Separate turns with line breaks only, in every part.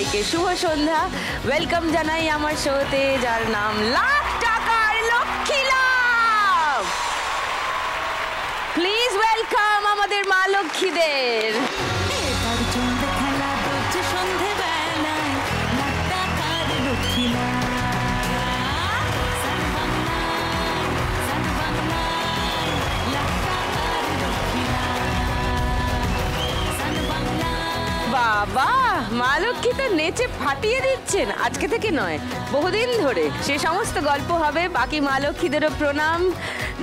সবাইকে শুভ সন্ধ্যা। ওয়েলকাম জানাই আমার শোতে, যার নাম লাখ টাকার লক্ষ্মী লাভ। প্লিজ ওয়েলকাম আমাদের মা লক্ষ্মীদের। বাবা, মা লক্ষ্মী তো নেচে ফাটিয়ে দিচ্ছেন। আজকে থেকে নয়, বহুদিন ধরে। সে সমস্ত গল্প হবে। বাকি মা লক্ষ্মীদেরও প্রণাম,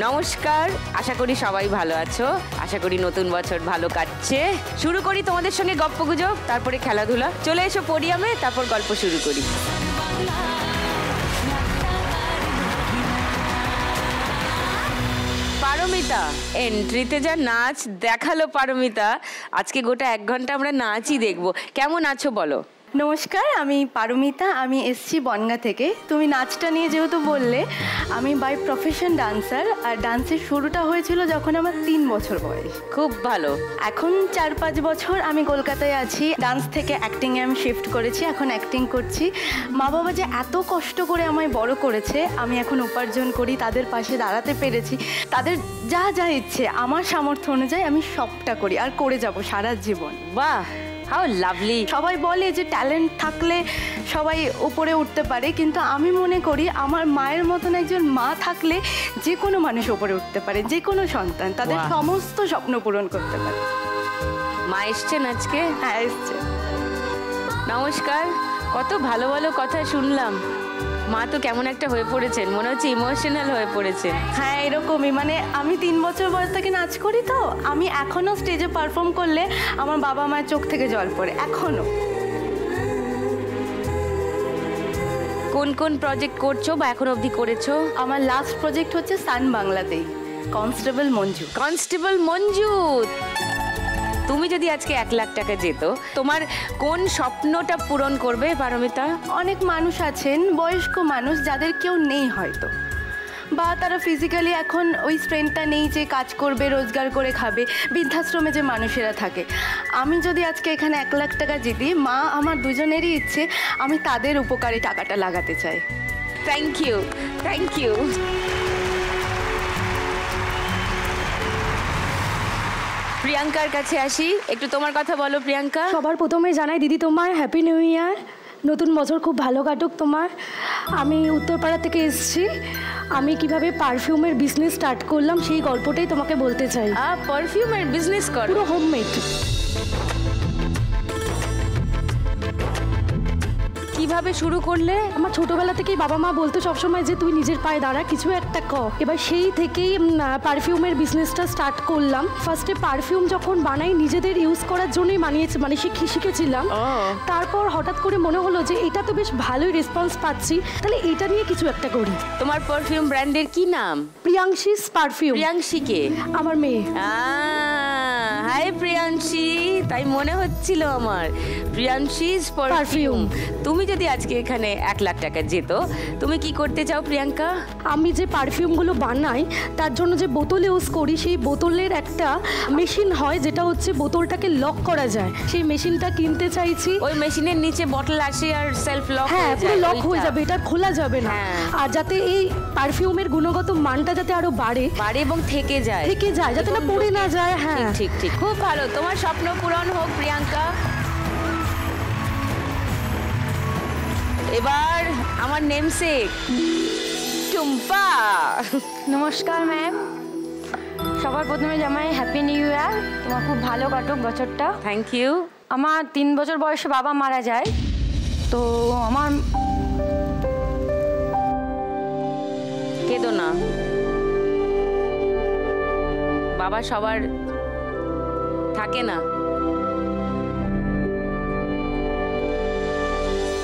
নমস্কার। আশা করি সবাই ভালো আছো, আশা করি নতুন বছর ভালো কাটছে। শুরু করি তোমাদের সঙ্গে গপ্পগুজব, তারপরে খেলাধুলা। চলে এসো পোডিয়ামে, তারপর গল্প শুরু করি। পারমিতা এন্ট্রিতে যা নাচ দেখালো পারমিতা, আজকে গোটা 1 ঘন্টা আমরা নাচই দেখবো। কেমন আছো বলো?
নমস্কার, আমি পারমিতা, আমি এসছি বনগাঁ থেকে। তুমি নাচটা নিয়ে যেহেতু বললে, আমি বাই প্রফেশন ডান্সার। আর ডান্সের শুরুটা হয়েছিল যখন আমার 3 বছর বয়স।
খুব ভালো।
এখন 4-5 বছর আমি কলকাতায় আছি। ডান্স থেকে অ্যাক্টিংয়ে আমি শিফট করেছি, এখন অ্যাক্টিং করছি। মা বাবা যে এত কষ্ট করে আমায় বড় করেছে, আমি এখন উপার্জন করি, তাদের পাশে দাঁড়াতে পেরেছি। তাদের যা যা ইচ্ছে আমার সামর্থ্য অনুযায়ী আমি সবটা করি আর করে যাব সারা জীবন।
বাহ, হাউ লাভলি।
সবাই বলে যে ট্যালেন্ট থাকলে সবাই উপরে উঠতে পারে, কিন্তু আমি মনে করি আমার মায়ের মতন একজন মা থাকলে যে কোনো মানুষ উপরে উঠতে পারে, যে কোনো সন্তান তাদের সমস্ত স্বপ্ন পূরণ করতে পারে।
মা এসছেন আজকে?
হ্যাঁ, এসছে।
নমস্কার। কত ভালো ভালো কথা শুনলাম। মা তো কেমন একটা হয়ে পড়েছেন, মনে হচ্ছে ইমোশনাল হয়ে পড়েছেন।
হ্যাঁ, এরকমই। মানে আমি 3 বছর বয়স থেকে নাচ করি, তো আমি এখনও স্টেজে পারফর্ম করলে আমার বাবা মায়ের চোখ থেকে জল পড়ে এখনও।
কোন কোন প্রজেক্ট করছো বা এখন অবধি করেছো?
আমার লাস্ট প্রজেক্ট হচ্ছে সান বাংলাতেই, কনস্টেবল মঞ্জু।
কনস্টেবল মঞ্জু, তুমি যদি আজকে 1 লাখ টাকা যেত, তোমার কোন স্বপ্নটা পূরণ করবে পারমিতা?
অনেক মানুষ আছেন, বয়স্ক মানুষ, যাদের কেউ নেই হয়তো, বা তারা ফিজিক্যালি এখন ওই স্ট্রেংথটা নেই যে কাজ করবে, রোজগার করে খাবে। বৃদ্ধাশ্রমে যে মানুষেরা থাকে, আমি যদি আজকে এখানে 1 লাখ টাকা জিতি, মা আমার দুজনেরই ইচ্ছে আমি তাদের উপকারে টাকাটা লাগাতে চাই।
Thank you, thank you. প্রিয়াঙ্কার কাছে আসি, একটু তোমার কথা বলো প্রিয়াঙ্কা।
সবার প্রথমে জানাই দিদি তোমার হ্যাপি নিউ ইয়ার, নতুন বছর খুব ভালো কাটুক তোমার। আমি উত্তরপাড়া থেকে এসেছি। আমি কিভাবে পারফিউমের বিজনেস স্টার্ট করলাম সেই গল্পটাই তোমাকে বলতে চাই।
পারফিউমের বিজনেস করো?
পুরো হোমমেড।
কিভাবে শুরু করলে?
আমার ছোটবেলা থেকেই বাবা মা বলতো সবসময় যে তুই নিজের পায়ে দাঁড়া, কিছু একটা কর। এবার সেই থেকেই পারফিউমের বিজনেসটা স্টার্ট করলাম। ফার্স্টে পারফিউম যখন বানাই নিজেদের ইউজ করার জন্যই বানিয়েছি, মানে শিখেছিলাম। তারপর হঠাৎ করে মনে হলো যে এটা তো বেশ ভালোই রেসপন্স পাচ্ছি, তাহলে এটা নিয়ে কিছু একটা করি।
তোমার পারফিউম ব্র্যান্ডের কি নাম?
প্রিয়াংশীস পারফিউম।
প্রিয়াংশী কে?
আমার মেয়ে।
হাই প্রিয়াংশী, তাই মনে হচ্ছিল আমার। প্রিয়াংশীস পারফিউম। তুমি যদি আজকে এখানে 1 লাখ টাকা যেত, তুমি কি করতে চাও প্রিয়াঙ্কা?
আমি যে পারফিউমগুলো বানাই তার জন্য যে বোতল ইউজ করি, সেই বোতলের একটা মেশিন হয় যেটা হচ্ছে বোতলটাকে লক করা যায়, সেই মেশিনটা কিনতে চাইছি।
ওই মেশিনের নিচে বোতল আসে আর সেলফ লক?
হ্যাঁ, পুরো লক হয়ে যাবে, এটা খোলা যাবে না। আর যাতে এই পারফিউমের গুণগত মানটা যাতে আরো বাড়ে এবং থেকে যায়, যাতে না পড়ে না যায়। হ্যাঁ,
ঠিক ঠিক, খুব ভালো। তোমার স্বপ্ন পূরণ হোক প্রিয়াঙ্কা। এবার আমার নেমসেক টুম্পা।
নমস্কার ম্যাম, সবার প্রথমে জানাই হ্যাপি নিউ ইয়ার। তোমার খুব ভালো কাটুক বছরটা।
Thank you.
আমার 3 বছর বয়সে বাবা মারা যায়, তো আমার
কেঁদো না, বাবা সবার থাকে না।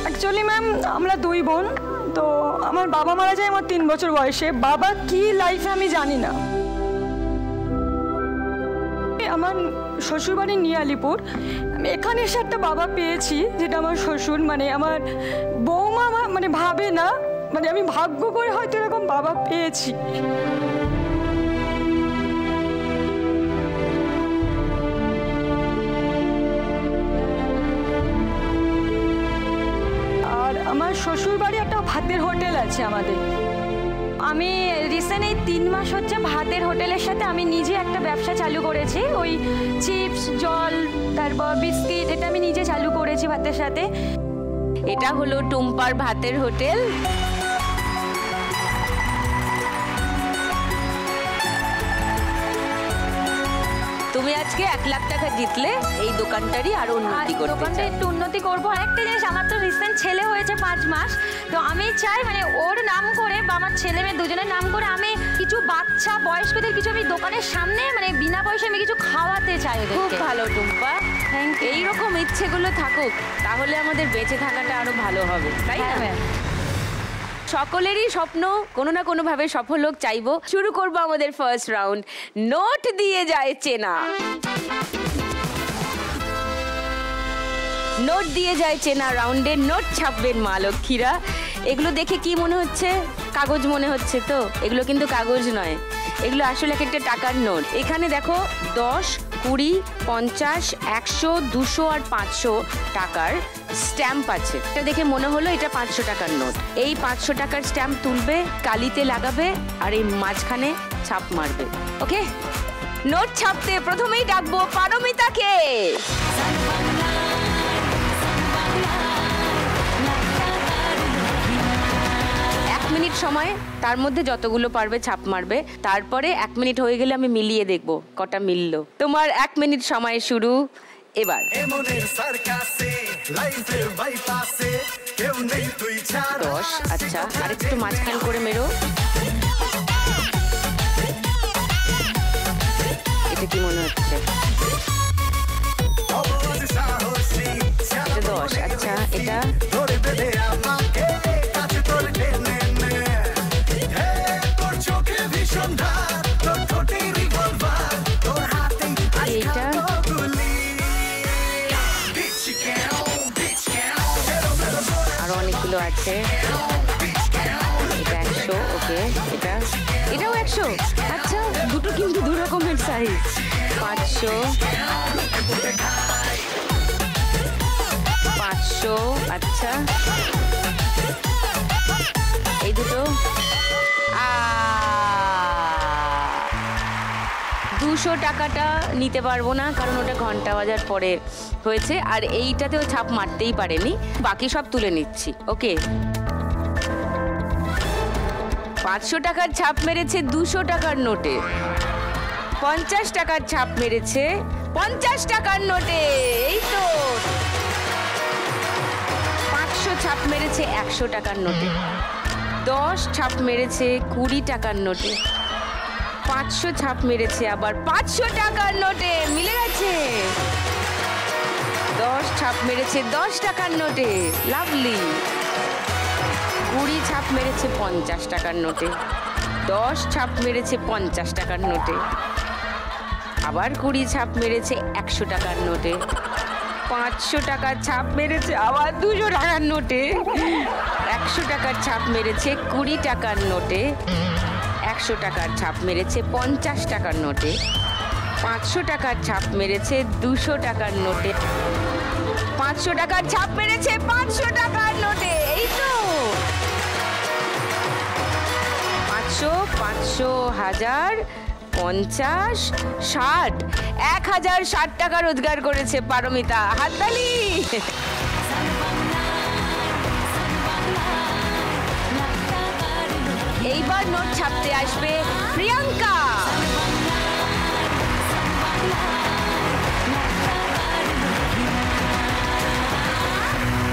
অ্যাকচুয়ালি ম্যাম আমরা 2 বোন, তো আমার বাবা মারা যায় আমার 3 বছর বয়সে। বাবা কি লাইফে আমি জানি না। আমার শ্বশুরবাড়ি নিয়ে আলিপুর, আমি এখানে এসে একটা বাবা পেয়েছি যেটা আমার শ্বশুর, মানে আমার বৌমা মানে ভাবে না, মানে আমি ভাগ্য করে হয়তো এরকম বাবা পেয়েছি। শ্বশুর বাড়ি একটা ভাতের হোটেল আছে আমাদের। আমি রিসেন্ট এই 3 মাস হচ্ছে ভাতের হোটেলের সাথে আমি নিজে একটা ব্যবসা চালু করেছি। ওই চিপস, জল, তারপর বিস্কিট, এটা আমি নিজে চালু করেছি ভাতের সাথে।
এটা হলো টুম্পার ভাতের হোটেল। তুমি আজকে 1 লাখ টাকা জিতলে এই দোকানটারই আরো উন্নতি করতে
দোকানটা
চাও।
একটু উন্নতি করবো। আরেকটা জিনিস, আমার তো রিসেন্ট ছেলে হয়েছে 5 মাস, তো আমি চাই মানে ওর নাম করে বা আমার ছেলে মেয়ে দুজনের নাম করে আমি কিছু বাচ্চা বয়স্কদের কিছু আমি দোকানের সামনে মানে বিনা পয়সায় আমি কিছু খাওয়াতে চাই ওদেরকে।
খুব ভালো টুম্পা,
Thank you.
এইরকম ইচ্ছেগুলো থাকুক, তাহলে আমাদের বেঁচে থাকাটা আরো ভালো হবে, তাই না?
হ্যাঁ, ম্যাম।
সকলেরই স্বপ্ন কোনো না কোনো ভাবে সফল হোক চাইবো। শুরু করবো আমাদের ফার্স্ট রাউন্ড, নোট দিয়ে যায় চেনা। নোট দিয়ে যায় চেনা রাউন্ডে নোট ছাপবেন মা লক্ষ্মীরা। এগুলো দেখে কি মনে হচ্ছে? কাগজ মনে হচ্ছে তো? এগুলো কিন্তু কাগজ নয়, এগুলো আসলে একটা টাকার নোট। এখানে দেখো 10, 20, 50, 100, 200 আর 500 টাকার স্ট্যাম্প আছে। এটা দেখে মনে হলো এটা 500 টাকার নোট। এই 500 টাকার স্ট্যাম্প তুলবে, কালিতে লাগাবে আর এই মাঝখানে ছাপ মারবে। ওকে, নোট ছাপতে প্রথমেই ডাকবো পারমিতাকে। 1 মিনিট সময়, তার মধ্যে যতগুলো পারবে ছাপ মারবে। তারপরে 1 মিনিট হয়ে গেলে আমি মিলিয়ে দেখব কটা মিললো। তোমার 1 মিনিট সময় শুরু এবার। 10, আচ্ছা, আরেকটু মাঝখান করে মেরো। এটা কি মনে হচ্ছে? এটা 10, আচ্ছা, এটা এইটা আরো অনেকগুলো আছে। এটা 100, ওকে, এটাও 100, আচ্ছা, দুটো কিন্তু দু রকমের সাইজ। 500, 500, আচ্ছা, এই দুটো 200 টাকাটা নিতে পারবো না, কারণ ওটা ঘন্টা বাজার পরে হয়েছে, আর এইটাতেও ছাপ মারতেই পারেনি, বাকি সব তুলে নিচ্ছি। ওকে, 500 টাকার ছাপ মেরেছে 200 টাকার নোটে, 50 টাকার ছাপ মেরেছে 50 টাকার নোটে, এই তো 500 ছাপ মেরেছে 100 টাকার নোটে, 10 ছাপ মেরেছে 20 টাকার নোটে, 500 ছাপ মেরেছে আবার 500 টাকার নোটে, মিলে গেছে। 10 ছাপ মেরেছে 10 টাকার নোটে, লাভলি। 20 ছাপ মেরেছে 50 টাকার নোটে, 10 ছাপ মেরেছে 50 টাকার নোটে, আবার 20 ছাপ মেরেছে 100 টাকার নোটে, 500 টাকার ছাপ মেরেছে আবার 200 টাকার নোটে, 100 টাকার ছাপ মেরেছে 20 টাকার নোটে, 100 টাকার ছাপ মেরেছে 50 টাকার নোটে, 500 টাকার ছাপ মেরেছে 200 টাকার নোটে, 500 টাকার ছাপ মেরেছে 500 টাকার নোটে, এই তো 500, 500, 1000, 50, 60, 1060 টাকা রোজগার করেছে পারমিতা। হাততালি। এইবার নোট ছাপতে আসবে প্রিয়াঙ্কা।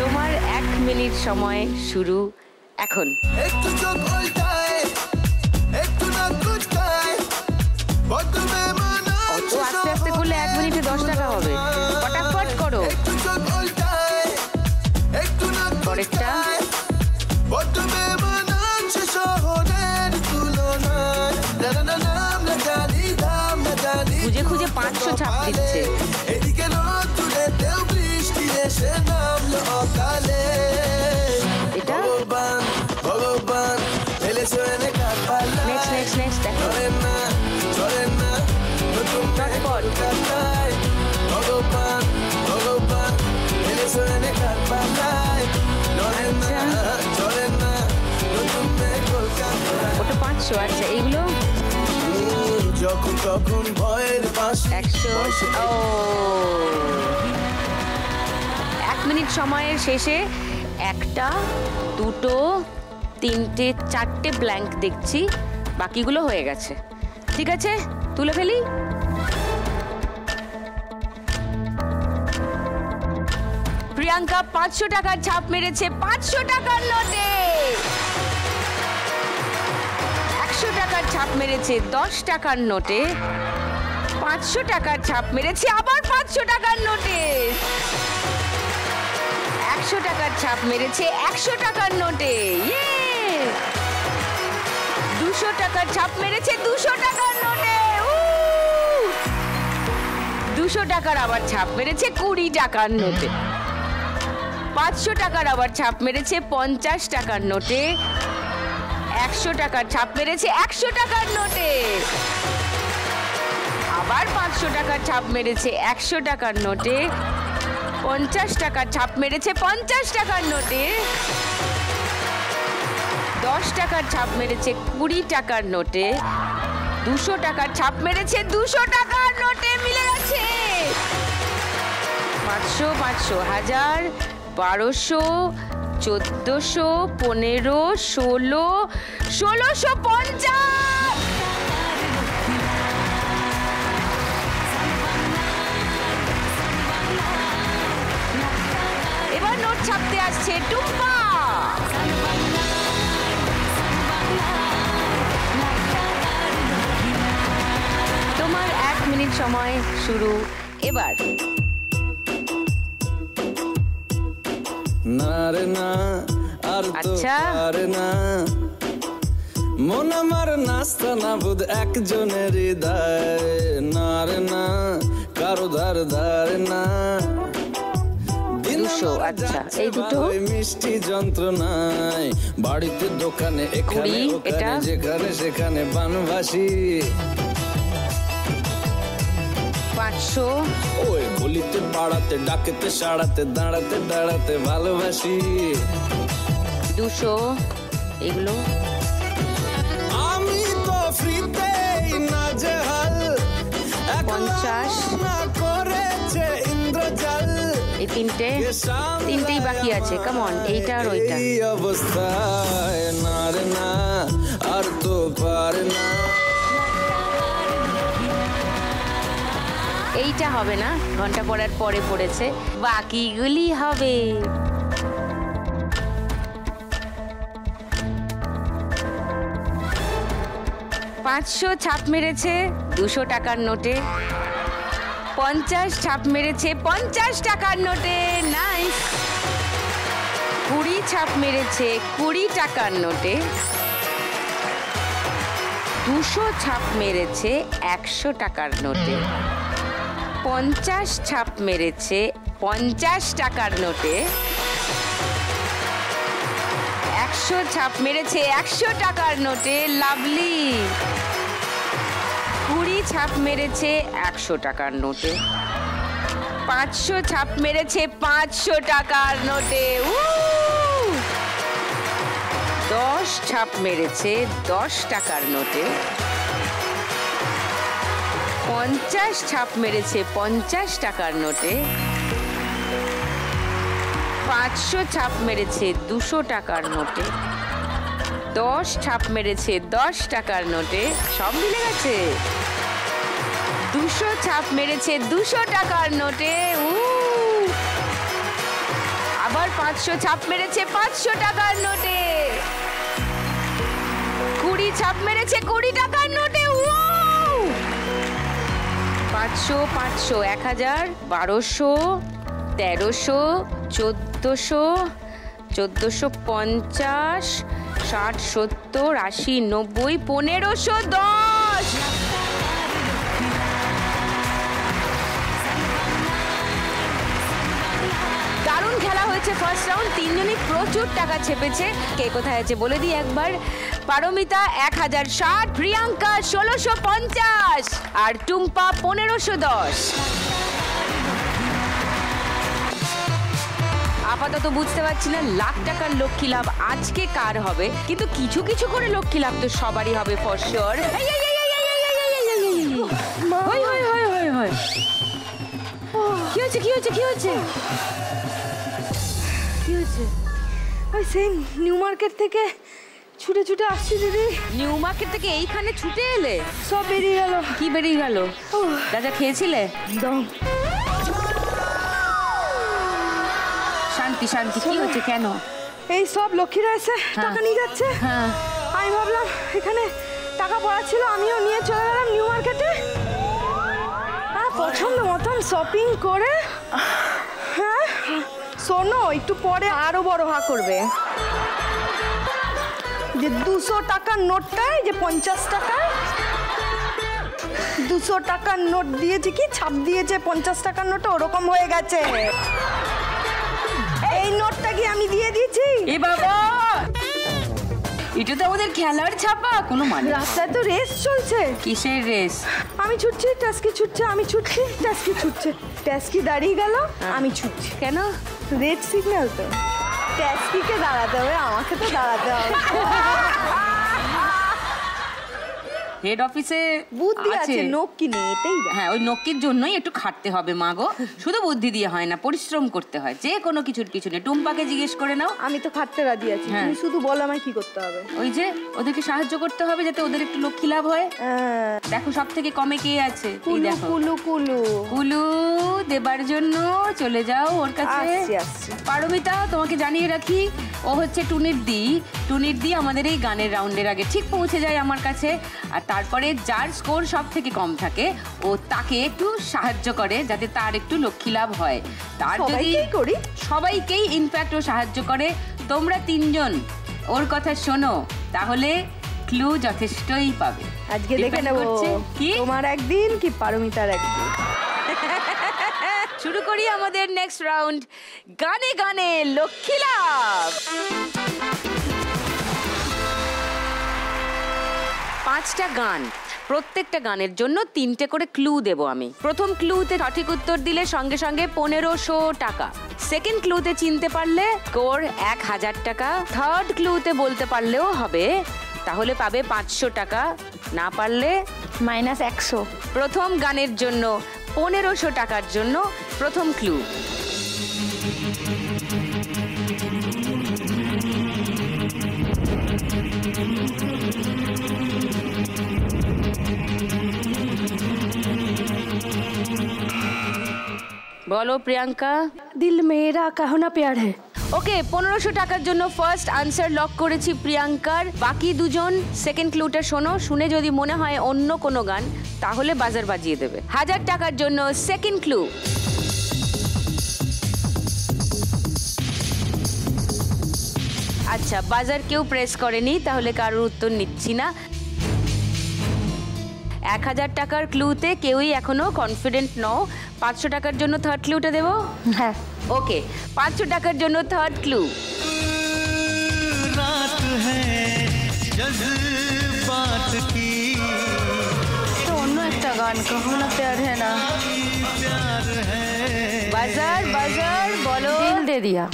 তোমার 1 মিনিট সময় শুরু এখন। অত আস্তে আস্তে করলে 1 মিনিটে 10 টাকা হবে, ফটাফট করো। পরেরটা খুঁজে খুঁজে 500 ছাপ দিচ্ছে। এটা নেক্সট দেখো। 500, আচ্ছা এইগুলো
যখন তখন ভয়ের পাশ
100। ও 1 মিনিট সময়ের শেষে 1টা 2টো 3টে 4টে ব্ল্যাঙ্ক দেখছি, বাকিগুলো হয়ে গেছে। ঠিক আছে, তুলে ফেলি। প্রিয়াঙ্কা 500 টাকার ছাপ মেরেছে 500 টাকার নোটে। 100 টাকার ছাপ মেরেছে 10 টাকার নোটে। 500 টাকার ছাপ মেরেছে আবার 500 টাকার নোটে। 100 টাকার ছাপ মেরেছে 100 টাকার নোটে। 200 টাকার ছাপ মেরেছে 200 টাকার নোটে। 200 টাকার আবার ছাপ মেরেছে 20 টাকার নোটে। 500 টাকার আবার ছাপ মেরেছে 50 টাকার নোটে। 100 টাকার ছাপ মেরেছে 100 টাকার নোটে। আবার 500 টাকার ছাপ মেরেছে 100 টাকার নোটে। 50 টাকার ছাপ মেরেছে 50 টাকার নোটে। 10 টাকার ছাপ মেরেছে 20 টাকার নোটে। 200 টাকার ছাপ মেরেছে 200 টাকার নোটে। মিলে গেছে 500 500 1000 1200 1400 15 16 1650। এবার নোট ছাপতে আসছে টুম্পা। তোমার 1 মিনিট সময় শুরু এবার।
না রে না আর তো
আচ্ছা।
পারে না, মন আমার নাস্তা না বুধ একজনের হৃদয়। না রে না কারো ধার ধার না,
200, আচ্ছা এই দুটো
মিষ্টি যন্ত্রণায়। বাড়িতে দোকানে এখানে
20,
ওখানে
এটা
যেখানে সেখানে বানবাসী।
500
ওই বলিতে পাড়াতে ডাকেতে সাড়াতে দাঁড়াতে দাঁড়াতে ভালোবাসি।
200 এগুলো
আমি তো ফ্রিতেই নাজেহাল,
50
না করেছে ইন্দ্রজাল।
এই তিনটেই বাকি আছে। কামন, এইটা আর ওইটা।
এই অবস্থায় না রে না আর তো পারে না।
এইটা হবে না, ঘন্টা পড়ার পরে পড়েছে, বাকিগুলি হবে। পাঁচশো ছাপ মেরেছে 200 টাকার নোটে। 50 ছাপ মেরেছে 50 টাকার নোটে। নাইস। 20 ছাপ মেরেছে 20 টাকার নোটে। 200 ছাপ মেরেছে 100 টাকার নোটে। 50 ছাপ মেরেছে 50 টাকার নোটে। 100 ছাপ মেরেছে 100 টাকার নোটে। লাভলি। 20 ছাপ মেরেছে 100 টাকার নোটে। 500 ছাপ মেরেছে 500 টাকার নোটে। 10 ছাপ মেরেছে 10 টাকার নোটে। 50 ছাপ মেরেছে 50 টাকার নোটে। 500 ছাপ মেরেছে 200 টাকার নোটে। 10 ছাপ মেরেছে 10 টাকার নোটে। সব মিলে গেছে। 200 ছাপ মেরেছে 200 টাকার নোটে। আবার 500 ছাপ মেরেছে 500 টাকার নোটে। 20 ছাপ মেরেছে 20 টাকার নোটে। 500 500 1000 1200 1300 1400 1450 60 70 80 90 1510। দারুণ খেলা হয়েছে ফার্স্ট রাউন্ড। তিনজনই প্রচুর টাকা ছেপেছে। কে কোথায় আছে বলে দিই একবার। পারমিতা 1060, প্রিয়াঙ্কা 1650 আর টুম্পা 1510। আপাতত বুঝতে পারছি না লাখ টাকার লক্ষ্মী লাভ আজকে কার হবে, কিন্তু কিছু কিছু করে লক্ষ্মী লাভ তো সবারই হবে ফর শিওর। কি হয়েছে কি হয়েছে কি হয়েছে কি হয়েছে?
ওই সেই নিউ মার্কেট থেকে ছুটে ছুটে আসছি দিদি।
নিউ মার্কেট থেকে এইখানে ছুটে এলে?
সব বেরিয়ে গেল।
কি বেরিয়ে গেল? যা যা খেয়েছিলে? শান্তি শান্তি, কি হচ্ছে কেন?
এই সব লক্ষ্মীরা এসে টাকা নিয়ে যাচ্ছে। আমি ভাবলাম এখানে টাকা পড়া ছিল, আমিও নিয়ে চলে গেলাম নিউ মার্কেটে। পছন্দ মতন শপিং করে। হ্যাঁ শোনো, একটু পরে আরো বড় হা করবে যে 200 টাকার নোটটায় যে 50 টাকায় 200 টাকার নোট দিয়েছে কি ছাপ দিয়েছে 50 টাকার নোট ওরকম হয়ে গেছে। এই নোটটা কি আমি দিয়ে দিয়েছি?
এ বাবা, এটা তো আমাদের খেলার ছাপা, কোনো মানে।
রাস্তায় তো রেস চলছে।
কিসের রেস?
আমি ছুটছি, ট্যাস্কি ছুটছে, আমি ছুটছি, ট্যাস্কি ছুটছে। ট্যাস্কি দাঁড়িয়ে গেল, আমি ছুটছি।
কেন?
রেড সিগন্যাল তো। ট্যাস্কিকে দাঁড়াতে হবে, আমাকে তো দাঁড়াতে হবে।
হেড অফিসে
বুদ্ধি আছে, নক্কি নেই, এটাই।
হ্যাঁ, ওই নক্কির জন্যই একটু খাটতে হবে মা গো। শুধু বুদ্ধি দিয়ে হয় না, পরিশ্রম করতে হয় যে কোনো কিছুর পিছনে। টুম্পাকে জিজ্ঞেস করে নাও।
আমি তো খাটতে রাজি আছি, তুমি শুধু বলো আমায় কি করতে হবে।
ওই যে ওদেরকে সাহায্য করতে হবে যাতে ওদের একটু লক্ষ্মী লাভ হয়। দেখো সব থেকে কমে কে আছে?
কুলু কুলু কুলু
কুলু দেবার জন্য চলে যাও ওর কাছে। পারমিতা, তোমাকে জানিয়ে রাখি, ও হচ্ছে টুনির দি আমাদের এই গানের রাউন্ডের আগে ঠিক পৌঁছে যায় আমার কাছে। আর তারপরে যার স্কোর সব থেকে কম থাকে ও তাকে একটু সাহায্য করে যাতে তার একটু লক্ষ্মী লাভ হয়। তার যদি সবাইকেই ইনফ্যাক্ট ও সাহায্য করে। তোমরা তিনজন ওর কথা শোনো, তাহলে ক্লু যথেষ্টই পাবে।
আজকে দেখে নেব কি তোমার একদিন কি পারমিতার একদিন।
শুরু করি আমাদের নেক্সট রাউন্ড, গানে গানে লক্ষ্মী লাভ। 5টা গান, প্রত্যেকটা গানের জন্য 3টে করে ক্লু দেব আমি। প্রথম ক্লুতে সঠিক উত্তর দিলে সঙ্গে সঙ্গে 1500 টাকা। সেকেন্ড ক্লুতে চিনতে পারলে স্কোর 1000 টাকা। থার্ড ক্লুতে বলতে পারলেও হবে, তাহলে পাবে 500 টাকা। না পারলে
-100।
প্রথম গানের জন্য 1500 টাকার জন্য প্রথম ক্লু। বলো প্রিয়াঙ্কা।
দিল মেরা কাহো না প্যার হ্যায়।
ওকে, 1500 টাকার জন্য ফার্স্ট আনসার লক করেছি প্রিয়াঙ্কার। বাকি দুজন সেকেন্ড ক্লুটা শোনো, শুনে যদি মনে হয় অন্য কোনো গান তাহলে বাজার বাজিয়ে দেবে। 1000 টাকার জন্য সেকেন্ড ক্লু। আচ্ছা, বাজার কেউ প্রেস করেনি, তাহলে কারোর উত্তর নিচ্ছি না। 1000 টাকার ক্লুতে কেউই এখনো কনফিডেন্ট নও। 500 টাকার জন্য থার্ড ক্লুটা দেবো?
হ্যাঁ।
ওকে, 500 টাকার জন্য থার্ড ক্লু।
অন্য একটা গান, কাহো না প্যার হ্যায় না।
বাজার বাজার বলো।
দিল দে দিয়া।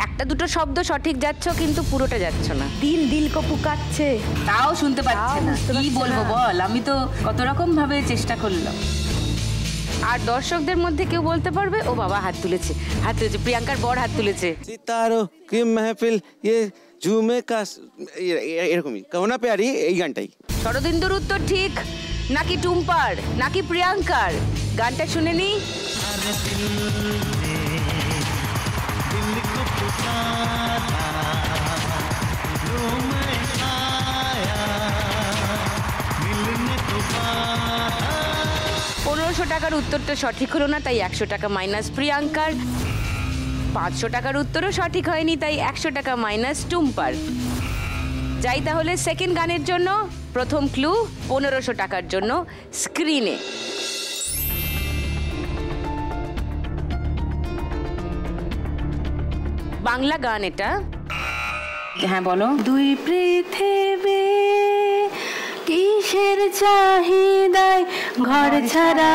একটা দুটো শব্দ সঠিক যাচ্ছ, কিন্তু পুরোটা যাচ্ছ না।
দিল দিল কো পুকাচ্ছে,
তাও শুনতে পাচ্ছি না। কি বলবো বল, আমি তো কত রকম ভাবে চেষ্টা করলাম। আর দর্শকদের মধ্যে কেউ বলতে পারবে? ও বাবা, হাত তুলেছে, হাত তুলেছে, প্রিয়াঙ্কার বড় হাত তুলেছে।
সিতারো কি মেহফিল ইয়ে ঝুমে কা, এরকমই কাহো না প্যারি, এই গানটাই।
শরদিন্দুর উত্তর ঠিক নাকি টুম্পার নাকি প্রিয়াঙ্কার? গানটা শুনে নি। টাকার উত্তরটা সঠিক হলো না, তাই 100 টাকা মাইনাস প্রিয়াঙ্কার। 500 টাকার উত্তরও সঠিক হয়নি, তাই 100 টাকা মাইনাস টুম্পার। যাই তাহলে সেকেন্ড গানের জন্য। প্রথম ক্লু 1500 টাকার জন্য স্ক্রিনে। বাংলা গান এটা। হ্যাঁ বলো।
দুই পৃথিবী কিসের চাহিদায় ঘর ছাড়া।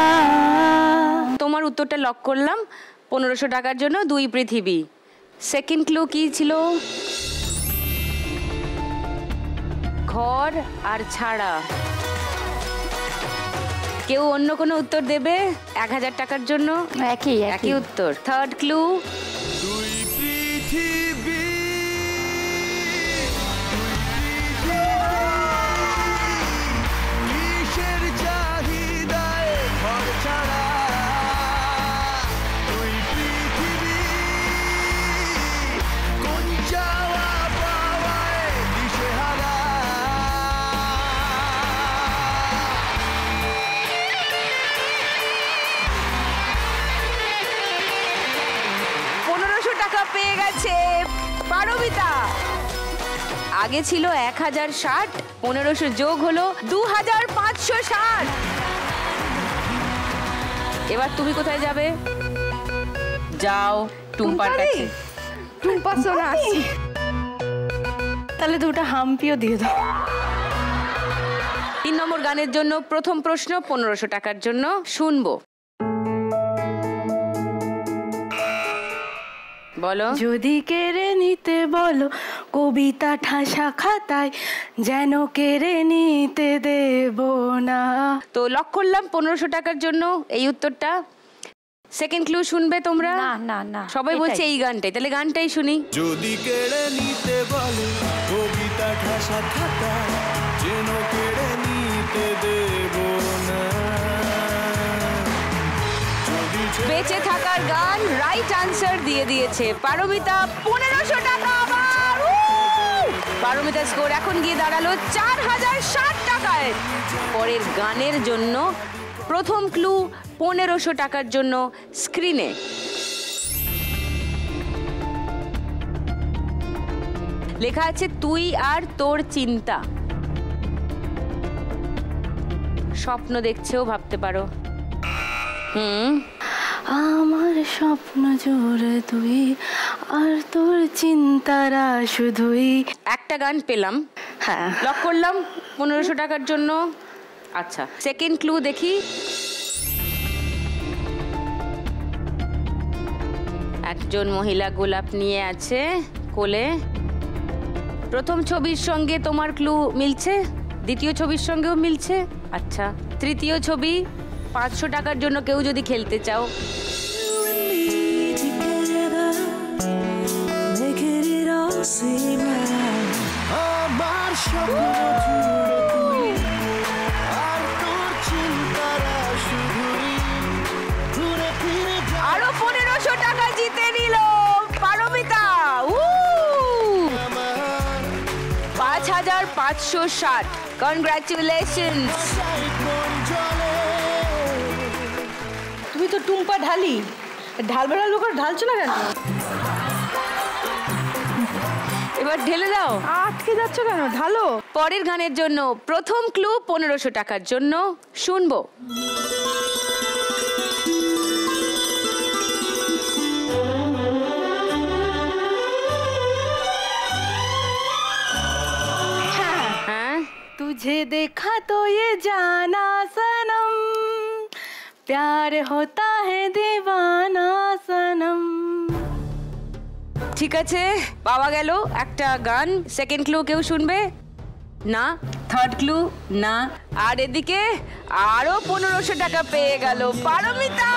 তোমার উত্তরটা লক করলাম। 1500 টাকার জন্য 2 পৃথিবী। সেকেন্ড ক্লু কি ছিল? ঘর আর ছাড়া। কেউ অন্য কোনো উত্তর দেবে 1000 টাকার জন্য? একই উত্তর। Third clue?
দুই পৃথিবী, কিসের চাহিদায় ঘর ছাড়া, দুই পৃথিবী, কোন চাওয়া পাওয়ায় দিশেহারা।
1500 টাকা পেয়ে গেছে পারমিতা। আগে ছিল 1060, 1500 যোগ হলো 2560। এবার তুমি কোথায় যাবে? যাও টুম্পার কাছে।
টুম্পা সোনা আসি। তাহলে 2টা হাম্পিও দিয়ে দাও।
3 নম্বর গানের জন্য প্রথম প্রশ্ন 1500 টাকার জন্য শুনবো। বলো।
যদি কেড়ে নিতে বলো কবিতা ঠাসা খাতায়, যেন কেড়ে নিতে দেব না।
তো লক করলাম 1500 টাকার জন্য এই উত্তরটা। সেকেন্ড ক্লু শুনবে তোমরা?
না
সবাই বলছে এই গানটাই, তাহলে গানটাই শুনি।
যদি কেড়ে নিতে বলে কবিতা ঠাসা খাতা, যেন কেড়ে নিতে দেব না।
বেঁচে থাকার গান রাইট আনসার দিয়ে দিয়েছে পারমিতা। 1500 টাকা আবার। পারমিতা স্কোর এখন গিয়ে দাঁড়ালো 4060 টাকায়। পরের গানের জন্য প্রথম ক্লু 1500 টাকার জন্য স্ক্রিনে। লেখা আছে তুই আর তোর চিন্তা। স্বপ্ন দেখছেও ভাবতে পারো।
আমার স্বপ্ন জোরে তুই আর তোর চিন্তারা শুধুই।
একটা গান পেলাম,
হ্যাঁ
লক করলাম 1500 টাকার জন্য। আচ্ছা সেকেন্ড ক্লু দেখি। একজন মহিলা গোলাপ নিয়ে আছে কোলে। প্রথম ছবির সঙ্গে তোমার ক্লু মিলছে, দ্বিতীয় ছবির সঙ্গেও মিলছে। আচ্ছা তৃতীয় ছবি 500 টাকার জন্য কেউ যদি খেলতে চাও।
আমার স্বপ্ন জুড়ে তুই আর তোর চিন্তারা শুধুই ঘুরে ফিরে
আরো 1500 টাকা জিতে নিল পারমিতা। 5560। কনগ্রাচুলেশনস।
তুমি তো টুম্পা ঢালি, ঢালবার লোক ঢালছো না কেন?
এবার ঢেলে দাও।
আটকে যাচ্ছ কেন? ঢালো।
পরের গানের জন্য প্রথম ক্লু 1500 টাকার জন্য শুনবো। হ্যাঁ
तुझे देखा तो ये जाना सनम, प्यार होता है दीवाना सनम।
ঠিক আছে পাওয়া গেল একটা গান। সেকেন্ড ক্লু কেউ শুনবে না? থার্ড ক্লু না। আর এদিকে আরো 1500 টাকা পেয়ে গেল পারমিতা।